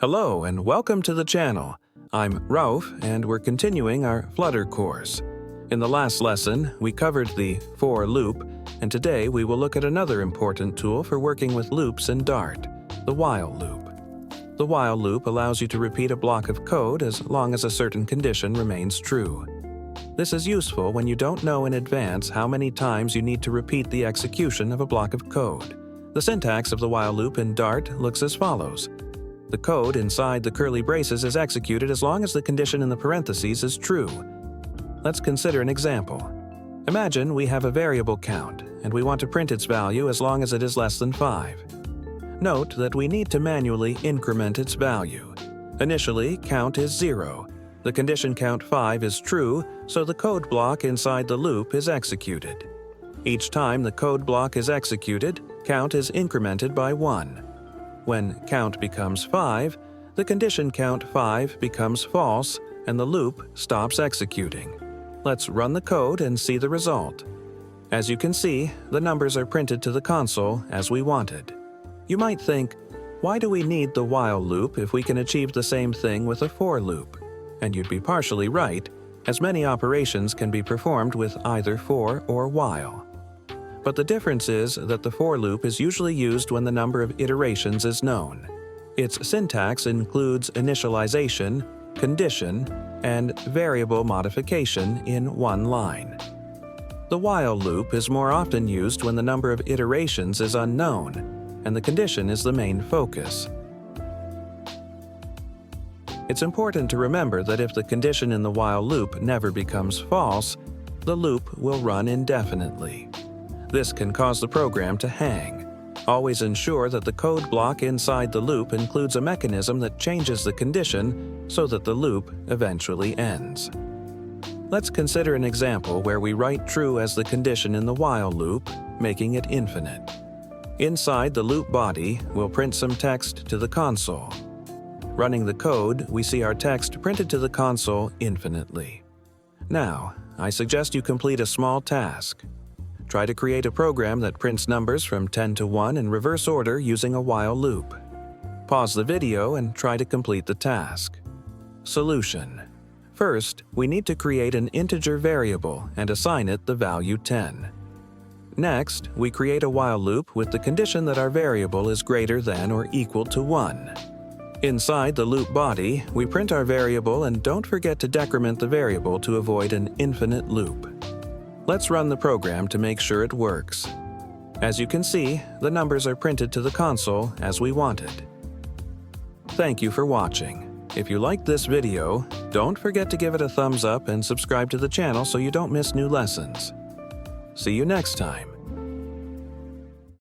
Hello and welcome to the channel. I'm Rauf and we're continuing our Flutter course. In the last lesson, we covered the for loop, and today we will look at another important tool for working with loops in Dart, the while loop. The while loop allows you to repeat a block of code as long as a certain condition remains true. This is useful when you don't know in advance how many times you need to repeat the execution of a block of code. The syntax of the while loop in Dart looks as follows. The code inside the curly braces is executed as long as the condition in the parentheses is true. Let's consider an example. Imagine we have a variable count, and we want to print its value as long as it is less than 5. Note that we need to manually increment its value. Initially, count is 0. The condition count 5 is true, so the code block inside the loop is executed. Each time the code block is executed, count is incremented by 1. When count becomes 5, the condition count 5 becomes false and the loop stops executing. Let's run the code and see the result. As you can see, the numbers are printed to the console as we wanted. You might think, why do we need the while loop if we can achieve the same thing with a for loop? And you'd be partially right, as many operations can be performed with either for or while. But the difference is that the for loop is usually used when the number of iterations is known. Its syntax includes initialization, condition, and variable modification in one line. The while loop is more often used when the number of iterations is unknown, and the condition is the main focus. It's important to remember that if the condition in the while loop never becomes false, the loop will run indefinitely. This can cause the program to hang. Always ensure that the code block inside the loop includes a mechanism that changes the condition so that the loop eventually ends. Let's consider an example where we write true as the condition in the while loop, making it infinite. Inside the loop body, we'll print some text to the console. Running the code, we see our text printed to the console infinitely. Now, I suggest you complete a small task. Try to create a program that prints numbers from 10 to 1 in reverse order using a while loop. Pause the video and try to complete the task. Solution. First, we need to create an integer variable and assign it the value 10. Next, we create a while loop with the condition that our variable is greater than or equal to 1. Inside the loop body, we print our variable and don't forget to decrement the variable to avoid an infinite loop. Let's run the program to make sure it works. As you can see, the numbers are printed to the console as we wanted. Thank you for watching. If you liked this video, don't forget to give it a thumbs up and subscribe to the channel so you don't miss new lessons. See you next time.